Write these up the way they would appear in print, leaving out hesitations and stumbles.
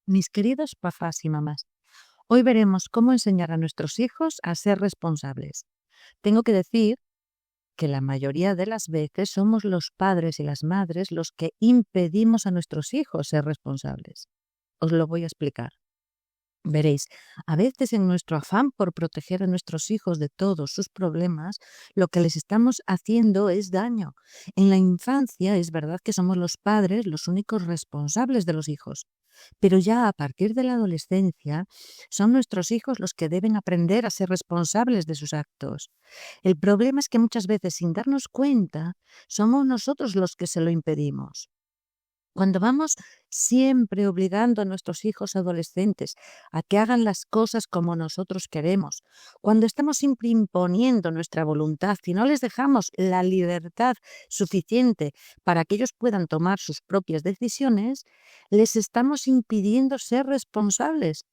Mis queridos papás y mamás, hoy veremos cómo enseñar a nuestros hijos a ser responsables. Tengo que decir que la mayoría de las veces somos los padres y las madres los que impedimos a nuestros hijos ser responsables. Os lo voy a explicar. Veréis, a veces en nuestro afán por proteger a nuestros hijos de todos sus problemas, lo que les estamos haciendo es daño. En la infancia es verdad que somos los padres los únicos responsables de los hijos, pero ya a partir de la adolescencia son nuestros hijos los que deben aprender a ser responsables de sus actos. El problema es que muchas veces, sin darnos cuenta, somos nosotros los que se lo impedimos. Cuando vamos siempre obligando a nuestros hijos adolescentes a que hagan las cosas como nosotros queremos, cuando estamos siempre imponiendo nuestra voluntad y no les dejamos la libertad suficiente para que ellos puedan tomar sus propias decisiones, les estamos impidiendo ser responsables.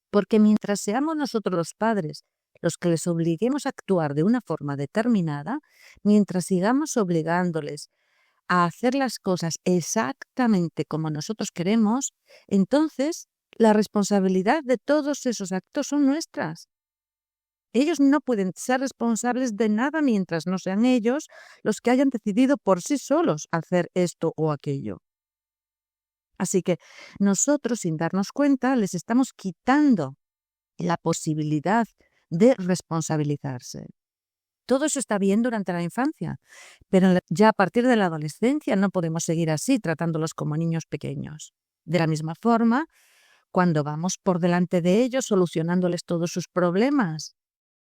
Porque mientras seamos nosotros los padres los que les obliguemos a actuar de una forma determinada, mientras sigamos obligándoles a hacer las cosas exactamente como nosotros queremos, entonces la responsabilidad de todos esos actos son nuestras. Ellos no pueden ser responsables de nada mientras no sean ellos los que hayan decidido por sí solos hacer esto o aquello. Así que nosotros, sin darnos cuenta, les estamos quitando la posibilidad de responsabilizarse. Todo eso está bien durante la infancia, pero ya a partir de la adolescencia no podemos seguir así, tratándolos como niños pequeños. De la misma forma, cuando vamos por delante de ellos solucionándoles todos sus problemas,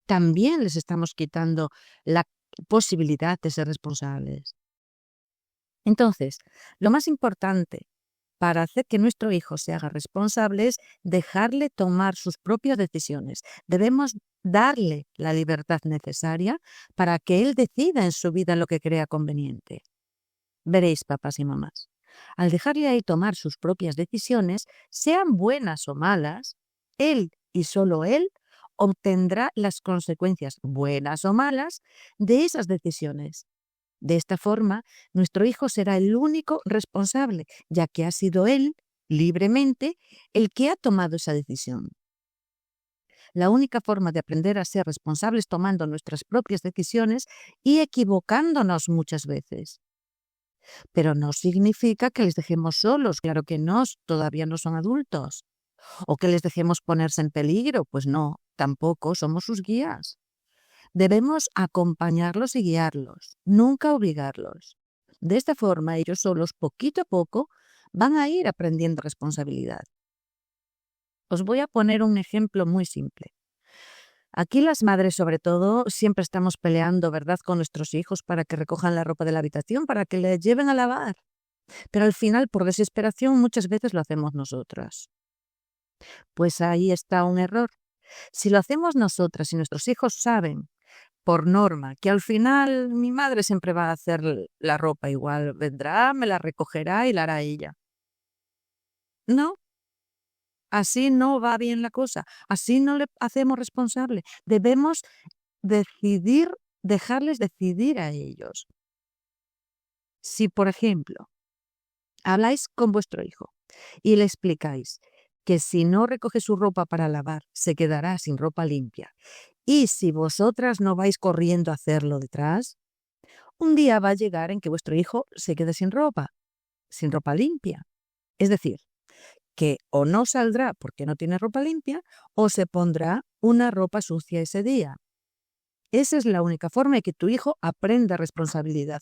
también les estamos quitando la posibilidad de ser responsables. Entonces, lo más importante para hacer que nuestro hijo se haga responsable es dejarle tomar sus propias decisiones. Debemos darle la libertad necesaria para que él decida en su vida lo que crea conveniente. Veréis, papás y mamás, al dejarle a él tomar sus propias decisiones, sean buenas o malas, él y solo él obtendrá las consecuencias, buenas o malas, de esas decisiones. De esta forma, nuestro hijo será el único responsable, ya que ha sido él, libremente, el que ha tomado esa decisión. La única forma de aprender a ser responsables tomando nuestras propias decisiones y equivocándonos muchas veces. Pero no significa que les dejemos solos, claro que no, todavía no son adultos. O que les dejemos ponerse en peligro, pues no, tampoco somos sus guías. Debemos acompañarlos y guiarlos, nunca obligarlos. De esta forma, ellos solos, poquito a poco, van a ir aprendiendo responsabilidad. Os voy a poner un ejemplo muy simple. Aquí las madres, sobre todo, siempre estamos peleando, ¿verdad?, con nuestros hijos para que recojan la ropa de la habitación, para que le lleven a lavar. Pero al final, por desesperación, muchas veces lo hacemos nosotras. Pues ahí está un error. Si lo hacemos nosotras y nuestros hijos saben por norma, que al final mi madre siempre va a hacer la ropa igual, vendrá, me la recogerá y la hará ella. No, así no va bien la cosa, así no le hacemos responsable. Debemos decidir, dejarles decidir a ellos. Si, por ejemplo, habláis con vuestro hijo y le explicáis que si no recoge su ropa para lavar, se quedará sin ropa limpia, y si vosotras no vais corriendo a hacerlo detrás, un día va a llegar en que vuestro hijo se quede sin ropa limpia. Es decir, que o no saldrá porque no tiene ropa limpia o se pondrá una ropa sucia ese día. Esa es la única forma de que tu hijo aprenda responsabilidad,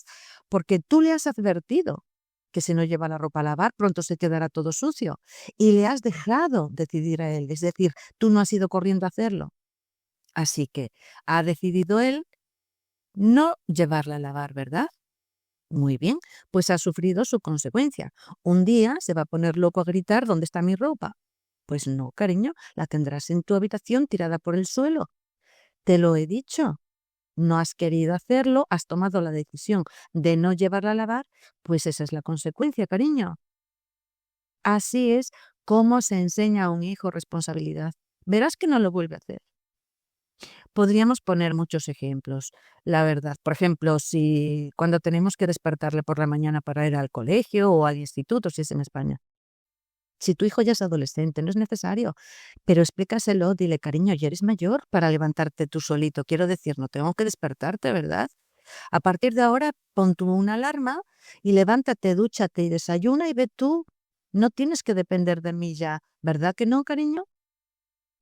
porque tú le has advertido que si no lleva la ropa a lavar, pronto se quedará todo sucio y le has dejado decidir a él, es decir, tú no has ido corriendo a hacerlo. Así que ha decidido él no llevarla a lavar, ¿verdad? Muy bien, pues ha sufrido su consecuencia. Un día se va a poner loco a gritar: ¿dónde está mi ropa? Pues no, cariño, la tendrás en tu habitación tirada por el suelo. Te lo he dicho. No has querido hacerlo, has tomado la decisión de no llevarla a lavar, pues esa es la consecuencia, cariño. Así es como se enseña a un hijo responsabilidad. Verás que no lo vuelve a hacer. Podríamos poner muchos ejemplos, la verdad. Por ejemplo, si cuando tenemos que despertarle por la mañana para ir al colegio o al instituto, si es en España, Si tu hijo ya es adolescente, no es necesario, pero explícaselo, dile, cariño, ya eres mayor para levantarte tú solito. Quiero decir, no tengo que despertarte, ¿verdad? A partir de ahora, pon tú una alarma y levántate, dúchate y desayuna y ve tú. No tienes que depender de mí ya, ¿verdad que no, cariño?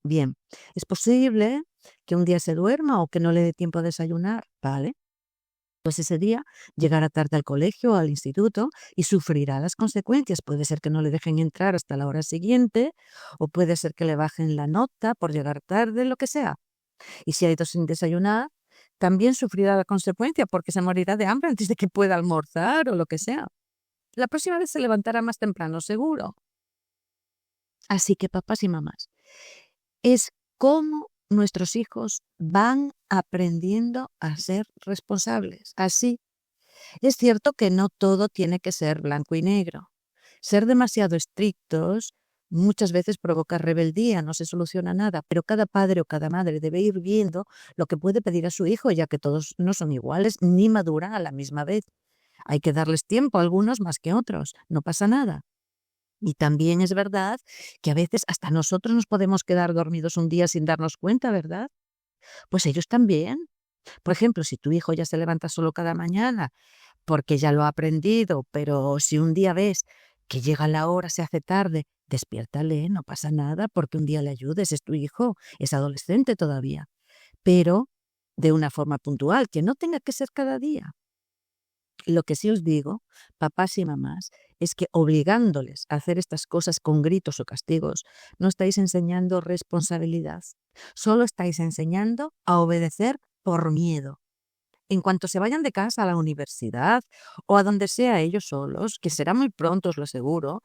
Bien, es posible que un día se duerma o que no le dé tiempo a desayunar, ¿vale? Pues ese día llegará tarde al colegio o al instituto y sufrirá las consecuencias. Puede ser que no le dejen entrar hasta la hora siguiente o puede ser que le bajen la nota por llegar tarde, lo que sea. Y si ha ido sin desayunar, también sufrirá la consecuencia porque se morirá de hambre antes de que pueda almorzar o lo que sea. La próxima vez se levantará más temprano, seguro. Así que papás y mamás, es cómo nuestros hijos van aprendiendo a ser responsables. Así, es cierto que no todo tiene que ser blanco y negro. Ser demasiado estrictos muchas veces provoca rebeldía, no se soluciona nada, pero cada padre o cada madre debe ir viendo lo que puede pedir a su hijo, ya que todos no son iguales ni maduran a la misma vez. Hay que darles tiempo, algunos más que otros, no pasa nada. Y también es verdad que a veces hasta nosotros nos podemos quedar dormidos un día sin darnos cuenta, ¿verdad? Pues ellos también. Por ejemplo, si tu hijo ya se levanta solo cada mañana porque ya lo ha aprendido, pero si un día ves que llega la hora, se hace tarde, despiértale, no pasa nada, porque un día le ayudes, es tu hijo, es adolescente todavía, pero de una forma puntual, que no tenga que ser cada día. Lo que sí os digo, papás y mamás, es que obligándoles a hacer estas cosas con gritos o castigos, no estáis enseñando responsabilidad, solo estáis enseñando a obedecer por miedo. En cuanto se vayan de casa a la universidad o a donde sea ellos solos, que será muy pronto, os lo aseguro,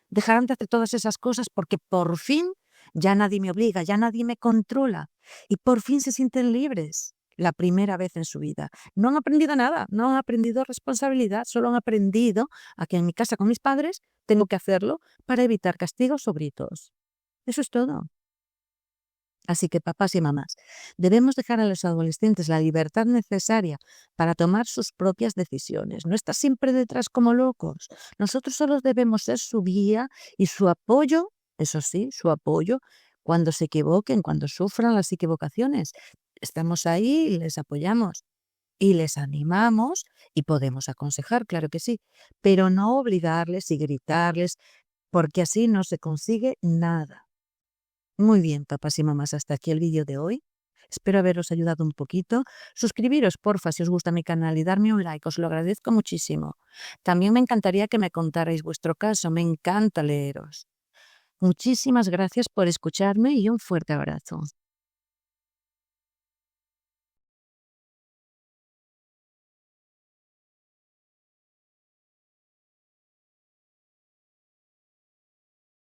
dejarán de hacer todas esas cosas porque por fin ya nadie me obliga, ya nadie me controla y por fin se sienten libres. La primera vez en su vida. No han aprendido nada, no han aprendido responsabilidad, solo han aprendido a que en mi casa con mis padres tengo que hacerlo para evitar castigos o gritos. Eso es todo. Así que papás y mamás, debemos dejar a los adolescentes la libertad necesaria para tomar sus propias decisiones. No estar siempre detrás como locos. Nosotros solo debemos ser su guía y su apoyo, eso sí, su apoyo cuando se equivoquen, cuando sufran las equivocaciones. Estamos ahí y les apoyamos y les animamos y podemos aconsejar, claro que sí, pero no obligarles y gritarles porque así no se consigue nada. Muy bien, papás y mamás, hasta aquí el vídeo de hoy. Espero haberos ayudado un poquito. Suscribiros, porfa, si os gusta mi canal y darme un like, os lo agradezco muchísimo. También me encantaría que me contarais vuestro caso, me encanta leeros. Muchísimas gracias por escucharme y un fuerte abrazo.